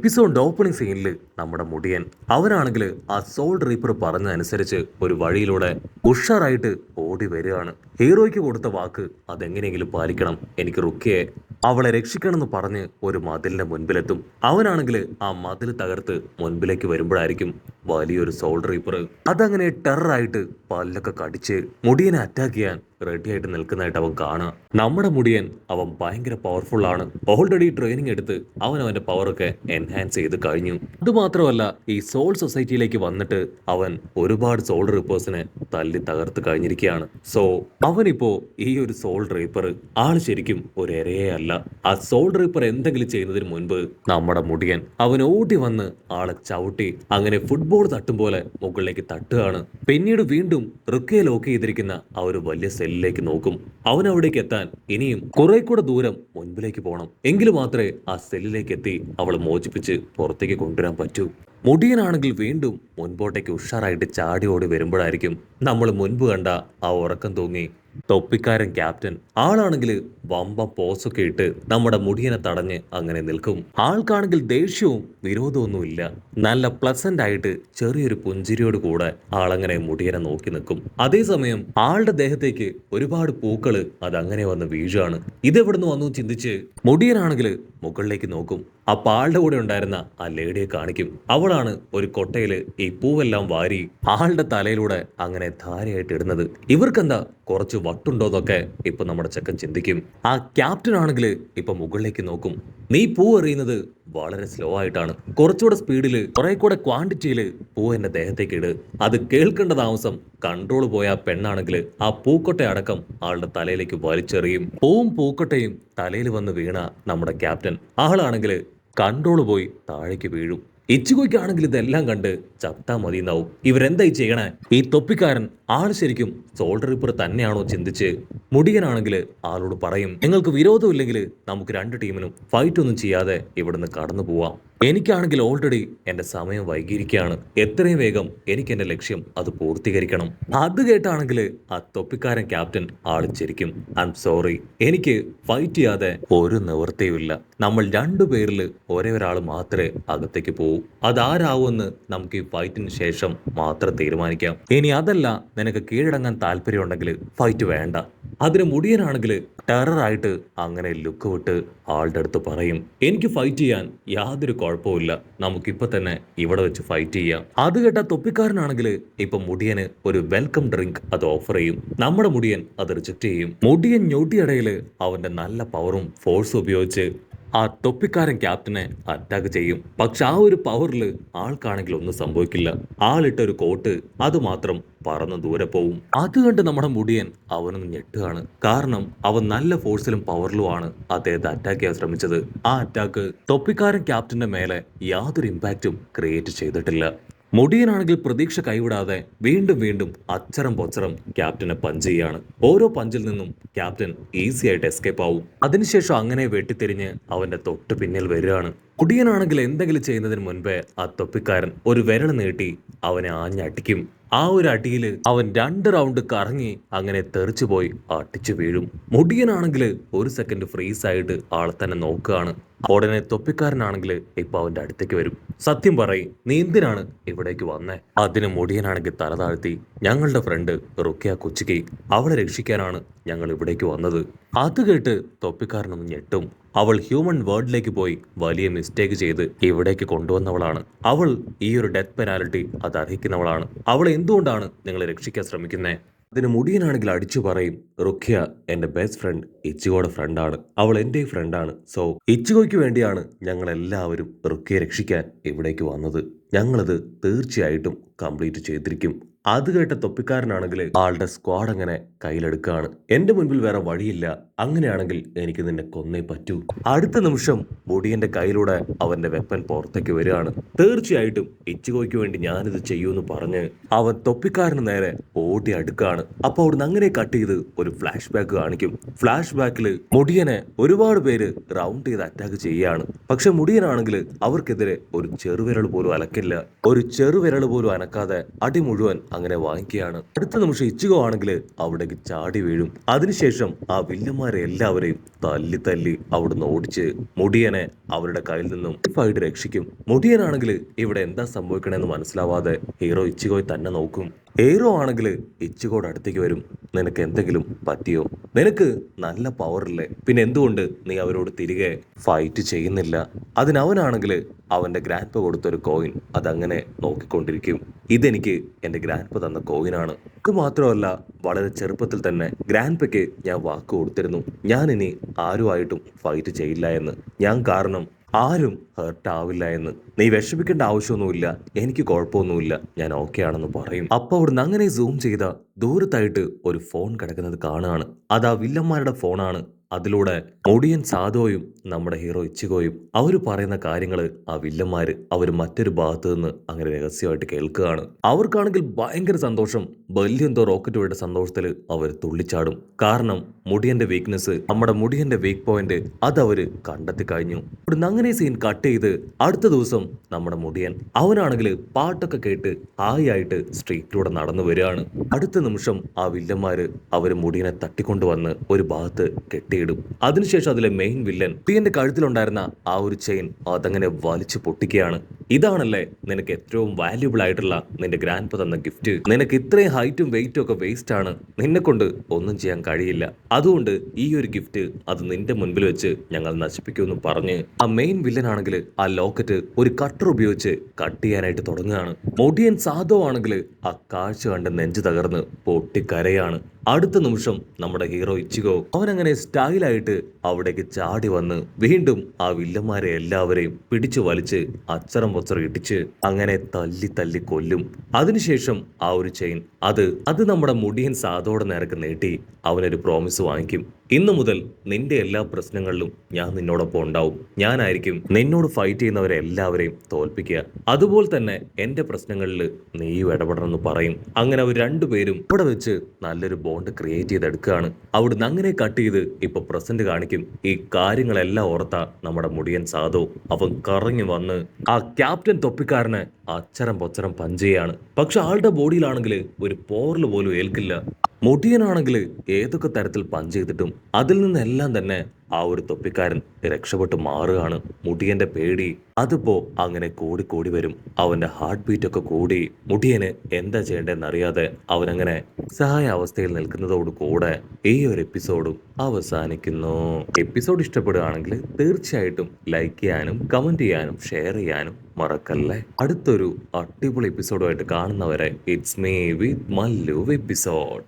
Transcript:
Episode opening സീനിൽ നമ്മുടെ മുടിയൻ അവനാണെങ്കിൽ ആ സോൾ റീപ്പർ പറഞ്ഞതനുസരിച്ച് ഒരു വഴിയിലൂടെ ഉഷാറായിട്ട് ഓടി വരികയാണ്. ഹീറോയ്ക്ക് കൊടുത്ത വാക്ക് അതെങ്ങനെയെങ്കിലും പാലിക്കണം, എനിക്ക് റുക്കിയെ അവളെ രക്ഷിക്കണമെന്ന് പറഞ്ഞ് ഒരു മതിലിന്റെ മുൻപിലെത്തും. അവനാണെങ്കിൽ ആ മതിൽ തകർത്ത് മുൻപിലേക്ക് വരുമ്പോഴായിരിക്കും വലിയൊരു സോൾ റീപ്പർ അതങ്ങനെ ടെററായിട്ട് പല്ലൊക്കെ കടിച്ച് മുടിയനെ അറ്റാക്ക് ചെയ്യാൻ റെഡി ആയിട്ട് നിൽക്കുന്നതായിട്ട് അവൻ കാണാം. നമ്മുടെ മുടിയൻ അവൻ ഭയങ്കര പവർഫുൾ ആണ്. ഓൾറെഡി ട്രെയിനിങ് എടുത്ത് അവൻ അവന്റെ പവറൊക്കെ എൻഹാൻസ് ചെയ്ത് കഴിഞ്ഞു. അതുമാത്രമല്ല, ഈ സോൾ സൊസൈറ്റിയിലേക്ക് വന്നിട്ട് അവൻ ഒരുപാട് സോൾ റീപ്പേഴ്സിനെ തല്ലി തകർത്ത് കഴിഞ്ഞിരിക്കുകയാണ്. സോ അവനിപ്പോ ഈ ഒരു സോൾ റീപ്പർ ആള് ശരിക്കും ഒരു ഇരയേ അല്ല. ആ സോൾ റീപ്പർ എന്തെങ്കിലും ചെയ്യുന്നതിന് മുൻപ് നമ്മുടെ മുടിയൻ അവൻ ഓടി വന്ന് ആളെ ചവിട്ടി അങ്ങനെ ഫുട്ബോൾ തട്ടും പോലെ മുകളിലേക്ക് തട്ടുകയാണ്. പിന്നീട് വീണ്ടും റുക്കയെ ലോക്ക് ചെയ്തിരിക്കുന്ന ആ ഒരു വലിയ സെല്ലിലേക്ക് നോക്കും. അവൻ അവിടേക്ക് എത്താൻ ഇനിയും കുറെ കൂടെ ദൂരം മുൻപിലേക്ക് പോകണം. എങ്കിൽ മാത്രമേ ആ സെല്ലിലേക്ക് എത്തി അവളെ മോചിപ്പിച്ച് പുറത്തേക്ക് കൊണ്ടുവരാൻ പറ്റൂ. മുടിയനാണെങ്കിൽ വീണ്ടും മുൻപോട്ടേക്ക് ഉഷാറായിട്ട് ചാടി ഓടി വരുമ്പോഴായിരിക്കും നമ്മൾ മുൻപ് കണ്ട ആ ഉറക്കം തൂങ്ങി തൊപ്പിക്കാരൻ ക്യാപ്റ്റൻ ആളാണെങ്കിൽ വമ്പ പോസൊക്കെ ഇട്ട് നമ്മുടെ മുടിയനെ തടഞ്ഞ് അങ്ങനെ നിൽക്കും. ആൾക്കാണെങ്കിൽ ദേഷ്യവും വിരോധമൊന്നും ഇല്ല. നല്ല പ്ലസന്റ് ആയിട്ട് ചെറിയൊരു പുഞ്ചിരിയോട് കൂടെ ആളങ്ങനെ മുടിയനെ നോക്കി നിൽക്കും. അതേസമയം ആളുടെ ദേഹത്തേക്ക് ഒരുപാട് പൂക്കള് അതങ്ങനെ വന്ന് വീഴാണ്. ഇതെവിടുന്ന് വന്നു ചിന്തിച്ച് മുടിയനാണെങ്കിൽ മുകളിലേക്ക് നോക്കും. അപ്പൊ ആളുടെ കൂടെ ഉണ്ടായിരുന്ന ആ ലേഡിയെ കാണിക്കും. അവളാണ് ഒരു കൊട്ടയില് ഈ പൂവെല്ലാം വാരി ആളുടെ തലയിലൂടെ അങ്ങനെ ധാരയായിട്ട് ഇടുന്നത്. ഇവർക്കെന്താ കുറച്ച് വട്ടുണ്ടോന്നൊക്കെ ഇപ്പൊ നമ്മുടെ ചെക്കൻ ചിന്തിക്കും. ആ ക്യാപ്റ്റൻ ആണെങ്കിൽ ഇപ്പൊ മുകളിലേക്ക് നോക്കും. നീ പൂ എറിയുന്നത് വളരെ സ്ലോ ആയിട്ടാണ്, കുറച്ചുകൂടെ സ്പീഡില് കുറെ കൂടെ ക്വാണ്ടിറ്റിയില് പൂ എന്റെ ദേഹത്തേക്ക് ഇട്. അത് കേൾക്കേണ്ട താമസം കൺട്രോൾ പോയ ആ പെണ്ണാണെങ്കിൽ ആ പൂക്കൊട്ട അടക്കം ആളുടെ തലയിലേക്ക് വലിച്ചെറിയും. പൂവും പൂക്കൊട്ടയും തലയിൽ വന്ന് വീണ നമ്മുടെ ക്യാപ്റ്റൻ ആളാണെങ്കിൽ കൺട്രോൾ പോയി താഴേക്ക് വീഴും. ഇച്ചുകൊയ്ക്കാണെങ്കിൽ ഇതെല്ലാം കണ്ട് ചത്താ മതിയെന്നാവും. ഇവരെന്തായി ചെയ്യണേ? ഈ തൊപ്പിക്കാരൻ ആള് ശരിക്കും സോൾ റീപ്പർ തന്നെയാണോ ചിന്തിച്ച് മുടിയനാണെങ്കിൽ ആളോട് പറയും, നിങ്ങൾക്ക് വിരോധമില്ലെങ്കിൽ നമുക്ക് രണ്ട് ടീമിനും ഫൈറ്റ് ഒന്നും ചെയ്യാതെ ഇവിടുന്ന് കടന്നു പോവാം. എനിക്കാണെങ്കിൽ ഓൾറെഡി എന്റെ സമയം വൈകിയിരിക്കുകയാണ്. എത്രയും വേഗം എനിക്ക് എന്റെ ലക്ഷ്യം അത് പൂർത്തീകരിക്കണം. അത് കേട്ടാണെങ്കിൽ ആ തൊപ്പിക്കാരൻ ക്യാപ്റ്റൻ ആള് ചിരിക്കും. ഐ എം സോറി, എനിക്ക് ഫൈറ്റ് ചെയ്യാതെ ഒരു നിവൃത്തിയുമില്ല. നമ്മൾ രണ്ടുപേരിൽ ഒരേ ഒരാൾ മാത്രമേ അകത്തേക്ക് പോകൂ. അതാരാവുമെന്ന് നമുക്ക് ഈ ഫൈറ്റിന് ശേഷം മാത്രം തീരുമാനിക്കാം. ഇനി അതല്ല നിനക്ക് കീഴടങ്ങാൻ താല്പര്യമുണ്ടെങ്കിൽ ഫൈറ്റ് വേണ്ട. അതിന് മുടിയനാണെങ്കിൽ ടെററായിട്ട് അങ്ങനെ ലുക്ക് വിട്ട് ആളുടെ അടുത്ത് പറയും, എനിക്ക് ഫൈറ്റ് ചെയ്യാൻ യാതൊരു കുഴപ്പമില്ല, നമുക്കിപ്പൊ തന്നെ ഇവിടെ വെച്ച് ഫൈറ്റ് ചെയ്യാം. അത് കേട്ട തൊപ്പിക്കാരനാണെങ്കിൽ ഇപ്പൊ മുടിയന് ഒരു വെൽക്കം ഡ്രിങ്ക് അത് ഓഫർ ചെയ്യും. നമ്മുടെ മുടിയൻ അത് റിജക്ട് ചെയ്യും. മുടിയൻ ഞൊട്ടിയിടയില് അവന്റെ നല്ല പവറും ഫോഴ്സും ഉപയോഗിച്ച് ആ തൊപ്പിക്കാരൻ ക്യാപ്റ്റനെ അറ്റാക്ക് ചെയ്യും. പക്ഷെ ആ ഒരു പവറിൽ ആൾക്കാണെങ്കിൽ ഒന്നും സംഭവിക്കില്ല. ആളിട്ട ഒരു കോട്ട് അത് മാത്രം പറന്ന് ദൂരെ പോവും. അത് കണ്ട് നമ്മുടെ മുടിയൻ അവനൊന്ന് ഞെട്ടുകയാണ്. കാരണം അവൻ നല്ല ഫോഴ്സിലും പവറിലുമാണ് അദ്ദേഹത്തെ അറ്റാക്ക് ചെയ്യാൻ ശ്രമിച്ചത്. ആ അറ്റാക്ക് തൊപ്പിക്കാരൻ ക്യാപ്റ്റന്റെ മേലെ യാതൊരു ഇമ്പാക്റ്റും ക്രിയേറ്റ് ചെയ്തിട്ടില്ല. മുടിയനാണെങ്കിൽ പ്രതീക്ഷ കൈവിടാതെ വീണ്ടും വീണ്ടും അച്ചരം പൊച്ചരം ക്യാപ്റ്റനെ പഞ്ച് ചെയ്യാണ്. ഓരോ പഞ്ചിൽ നിന്നും ക്യാപ്റ്റൻ ഈസി ആയിട്ട് എസ്കേപ്പ് ആവും. അതിനുശേഷം അങ്ങനെ വെട്ടിത്തിരിഞ്ഞ് അവന്റെ തൊട്ട് പിന്നിൽ വരികയാണ്. മുടിയനാണെങ്കിൽ എന്തെങ്കിലും ചെയ്യുന്നതിന് മുൻപേ ആ തൊപ്പിക്കാരൻ ഒരു വിരൽ നീട്ടി അവനെ ആഞ്ഞടിക്കും. ആ ഒരു അടിയിൽ അവൻ 2 റൗണ്ട് കറങ്ങി അങ്ങനെ തെറിച്ചു പോയി അടിച്ചു വീഴും. മുടിയനാണെങ്കിൽ ഒരു സെക്കൻഡ് ഫ്രീസ് ആയിട്ട് ആളെ തന്നെ നോക്കുകയാണ്. ഉടനെ തൊപ്പിക്കാരനാണെങ്കിൽ ഇപ്പൊ അവന്റെ അടുത്തേക്ക് വരും. സത്യം പറയും, നീ എന്തിനാണ് ഇവിടേക്ക് വന്നേ? അതിന് മുടിയനാണെങ്കിൽ തല താഴ്ത്തി, ഞങ്ങളുടെ ഫ്രണ്ട് റുക്കിയ കൊച്ചിക്ക്, അവളെ രക്ഷിക്കാനാണ് ഞങ്ങൾ ഇവിടേക്ക് വന്നത്. അത് കേട്ട് തൊപ്പിക്കാരനൊന്ന് ഞെട്ടും. അവൾ ഹ്യൂമൻ വേൾഡിലേക്ക് പോയി വലിയ മിസ്റ്റേക്ക് ചെയ്ത് ഇവിടേക്ക് കൊണ്ടുവന്നവളാണ്. അവൾ ഈ ഒരു ഡെത്ത് പെനാൽറ്റി അത് അർഹിക്കുന്നവളാണ്. അവളെ എന്തുകൊണ്ടാണ് നിങ്ങൾ രക്ഷിക്കാൻ ശ്രമിക്കുന്നത്? അതിന് മുടിയനാണെങ്കിൽ അടിച്ചു പറയും, റുഖ്യ എന്റെ ബെസ്റ്റ് ഫ്രണ്ട് ഇച്ചിഗോയുടെ ഫ്രണ്ടാണ്, അവൾ എൻ്റെ ഫ്രണ്ടാണ്. സോ ഇച്ചിഗോയ്ക്ക് വേണ്ടിയാണ് ഞങ്ങൾ എല്ലാവരും റുഖ്യയെ രക്ഷിക്കാൻ ഇവിടേക്ക് വന്നത്. ഞങ്ങളത് തീർച്ചയായിട്ടും കംപ്ലീറ്റ് ചെയ്തിരിക്കും. അത് കേട്ട തൊപ്പിക്കാരനാണെങ്കിൽ ആളുടെ സ്ക്വാഡ് അങ്ങനെ കയ്യിലെടുക്കുകയാണ്. എന്റെ മുൻപിൽ വേറെ വഴിയില്ല, അങ്ങനെയാണെങ്കിൽ എനിക്ക് നിന്നെ കൊന്നേ പറ്റൂ. അടുത്ത നിമിഷം മുടിയന്റെ കയ്യിലൂടെ അവന്റെ വെപ്പൻ പുറത്തേക്ക് വരികയാണ്. തീർച്ചയായിട്ടും ഇച്ചിഗോയ്ക്ക് വേണ്ടി ഞാനിത് ചെയ്യൂന്ന് പറഞ്ഞ് അവൻ തൊപ്പിക്കാരന് നേരെ ഓടി അടുക്കാണ്. അപ്പൊ അവിടുന്ന് അങ്ങനെ കട്ട് ചെയ്ത് ഒരു ഫ്ലാഷ് ബാക്ക് കാണിക്കും. ഫ്ലാഷ് ബാക്കിൽ മുടിയനെ ഒരുപാട് പേര് റൗണ്ട് ചെയ്ത് അറ്റാക്ക് ചെയ്യുകയാണ്. പക്ഷെ മുടിയനാണെങ്കിൽ അവർക്കെതിരെ ഒരു ചെറുവിരൽ പോലും അനക്കില്ല. ഒരു ചെറുവിരൽ പോലും അനക്കാതെ അടി മുഴുവൻ അങ്ങനെ വാങ്ങിക്കുകയാണ്. അടുത്ത നിമിഷം ഇച്ചിഗോ ആണെങ്കിൽ അവിടേക്ക് ചാടി വീഴും. അതിനുശേഷം ആ വില്ലന്മാരെ എല്ലാവരെയും തല്ലി തല്ലി അവിടുന്ന് ഓടിച്ച് മുടിയനെ അവരുടെ കയ്യിൽ നിന്നും ആയിട്ട് രക്ഷിക്കും. മുടിയനാണെങ്കിൽ ഇവിടെ എന്താ സംഭവിക്കണമെന്ന് മനസ്സിലാവാതെ ഹീറോ ഇച്ചിഗോയെ തന്നെ നോക്കും. ഹീറോ ആണെങ്കിൽ ഇച്ചിഗോയുടെ അടുത്തേക്ക് വരും. നിനക്ക് എന്തെങ്കിലും പറ്റിയോ? നിനക്ക് നല്ല പവറില്ലേ, പിന്നെ എന്തുകൊണ്ട് നീ അവരോട് തിരികെ ഫൈറ്റ് ചെയ്യുന്നില്ല? അതിനവനാണെങ്കിൽ അവന്റെ ഗ്രാൻഡ്പ കൊടുത്തൊരു കോയിൻ അതങ്ങനെ നോക്കിക്കൊണ്ടിരിക്കും. ഇതെനിക്ക് എന്റെ ഗ്രാൻഡ്പ തന്ന കോയിനാണ്. ഇത് മാത്രമല്ല, വളരെ ചെറുപ്പത്തിൽ തന്നെ ഗ്രാൻഡ്പയ്ക്ക് ഞാൻ വാക്ക് കൊടുത്തിരുന്നു, ഞാൻ ഇനി ആരുമായിട്ടും ഫൈറ്റ് ചെയ്യില്ല എന്ന്. ഞാൻ കാരണം ആരും ഹേർട്ട് ആവില്ല എന്ന്. നീ വിഷമിക്കേണ്ട ആവശ്യമൊന്നുമില്ല, എനിക്ക് കുഴപ്പമൊന്നുമില്ല, ഞാൻ ഓക്കെ ആണെന്ന് പറയും. അപ്പൊ അവിടുന്ന് അങ്ങനെ സൂം ചെയ്ത ദൂരത്തായിട്ട് ഒരു ഫോൺ കിടക്കുന്നത് കാണുകയാണ്. അത് ആ വില്ലന്മാരുടെ ഫോണാണ്. അതിലൂടെ മുടിയൻ സാധോയും നമ്മുടെ ഹീറോ ഇച്ചിഗോയും അവർ പറയുന്ന കാര്യങ്ങൾ ആ വില്ലന്മാര് അവർ മറ്റൊരു ഭാഗത്ത് നിന്ന് അങ്ങനെ രഹസ്യമായിട്ട് കേൾക്കുകയാണ്. അവർക്കാണെങ്കിൽ ഭയങ്കര സന്തോഷം. വലിയെന്തോ റോക്കറ്റ് പോയിട്ട് സന്തോഷത്തിൽ അവർ തുള്ളിച്ചാടും. കാരണം മുടിയന്റെ വീക്ക്നെസ്, നമ്മുടെ മുടിയന്റെ വീക്ക് പോയിന്റ് അതവര് കണ്ടെത്തി കഴിഞ്ഞു. ഇവിടുന്ന് അങ്ങനെ സീൻ കട്ട് ചെയ്ത് അടുത്ത ദിവസം നമ്മുടെ മുടിയൻ അവനാണെങ്കിൽ പാട്ടൊക്കെ കേട്ട് ഹായായിട്ട് സ്ട്രീറ്റിലൂടെ നടന്നു വരികയാണ്. അടുത്ത നിമിഷം ആ വില്ലന്മാര് അവര് മുടിയനെ തട്ടിക്കൊണ്ടുവന്ന് ഒരു ഭാഗത്ത് കെട്ടിയിടും. അതിനുശേഷം അതിലെ മെയിൻ വില്ലൻ മുടിയന്റെ കഴുത്തിലുണ്ടായിരുന്ന ആ ഒരു ചെയിൻ അതങ്ങനെ വലിച്ചു പൊട്ടിക്കുകയാണ്. ഇതാണല്ലേ നിനക്ക് ഏറ്റവും വാല്യുബിൾ ആയിട്ടുള്ള നിന്റെ ഗ്രാൻഡ്പ തന്ന ഗിഫ്റ്റ്? നിനക്ക് ഇത്രയും ഹൈറ്റും വെയിറ്റും ഒക്കെ വേസ്റ്റ് ആണ്, നിന്നെ കൊണ്ട് ഒന്നും ചെയ്യാൻ കഴിയില്ല. അതുകൊണ്ട് ഈ ഒരു ഗിഫ്റ്റ് അത് നിന്റെ മുൻപിൽ വെച്ച് ഞങ്ങൾ നശിപ്പിക്കുമെന്ന് പറഞ്ഞ് ആ മെയിൻ വില്ലൻ ആണെങ്കിൽ ആ ലോക്കറ്റ് ഒരു കട്ടർ ഉപയോഗിച്ച് കട്ട് ചെയ്യാനായിട്ട് തുടങ്ങുകയാണ്. മുടിയൻ സാധോ ആണെങ്കിൽ ആ കാഴ്ച കണ്ട് നെഞ്ചു തകർന്ന് പൊട്ടിക്കരയാണ്. അടുത്ത നിമിഷം നമ്മുടെ ഹീറോ ഇച്ചിഗോ അവനങ്ങനെ സ്റ്റൈലായിട്ട് അവിടേക്ക് ചാടി വന്ന് വീണ്ടും ആ വില്ലന്മാരെ എല്ലാവരെയും പിടിച്ചു വലിച്ച് അച്ചറം പൊച്ചറ ഇടിച്ച് അങ്ങനെ തല്ലി തല്ലി കൊല്ലും. അതിനുശേഷം ആ ഒരു ചെയിൻ അത് നമ്മുടെ മുടിയൻ സാധോടെ നേർക്ക് നീട്ടി അവനൊരു പ്രോമിസ് വാങ്ങിക്കും. ഇന്നു മുതൽ നിന്റെ എല്ലാ പ്രശ്നങ്ങളിലും ഞാൻ നിന്നോടൊപ്പം ഉണ്ടാവും. ഞാനായിരിക്കും നിന്നോട് ഫൈറ്റ് ചെയ്യുന്നവരെ എല്ലാവരെയും തോൽപ്പിക്കുക. അതുപോലെ തന്നെ എന്റെ പ്രശ്നങ്ങളിൽ നീയും ഇടപെടണമെന്ന് പറയും. അങ്ങനെ അവർ രണ്ടുപേരും ഇവിടെ വെച്ച് നല്ലൊരു ബോണ്ട് ക്രിയേറ്റ് ചെയ്തെടുക്കുകയാണ്. അവിടുന്ന് അങ്ങനെ കട്ട് ചെയ്ത് ഇപ്പൊ പ്രസന്റ് കാണിക്കും. ഈ കാര്യങ്ങളെല്ലാം ഓർത്ത നമ്മുടെ മുടിയൻ സാധു അവൻ കറങ്ങി വന്ന് ആ ക്യാപ്റ്റൻ തൊപ്പിക്കാരനെ അച്ചരം പൊച്ചരം പഞ്ച് ചെയ്യാണ്. പക്ഷെ ആളുടെ ബോഡിയിലാണെങ്കിൽ ഒരു പോറൽ പോലും ഏൽക്കില്ല. മുടിയനാണെങ്കിൽ ഏതൊക്കെ തരത്തിൽ പഞ്ച് ചെയ്തിട്ടും അതിൽ നിന്നെല്ലാം തന്നെ ആ ഒരു തൊപ്പിക്കാരൻ രക്ഷപ്പെട്ട് മാറുകയാണ്. മുടിയന്റെ പേടി അതിപ്പോ അങ്ങനെ കൂടി കൂടി വരും. അവന്റെ ഹാർട്ട് ബീറ്റ് ഒക്കെ കൂടി മുടിയന് എന്താ ചെയ്യേണ്ടതെന്ന് അറിയാതെ അവനങ്ങനെ സഹായ അവസ്ഥയിൽ നിൽക്കുന്നതോട് കൂടെ ഈ ഒരു എപ്പിസോഡും അവസാനിക്കുന്നു. എപ്പിസോഡ് ഇഷ്ടപ്പെടുകയാണെങ്കിൽ തീർച്ചയായിട്ടും ലൈക്ക് ചെയ്യാനും കമന്റ് ചെയ്യാനും ഷെയർ ചെയ്യാനും മറക്കല്ലേ. അടുത്തൊരു അടിപൊളി എപ്പിസോഡുമായിട്ട് കാണുന്നവരെ it's me with Mallu episode.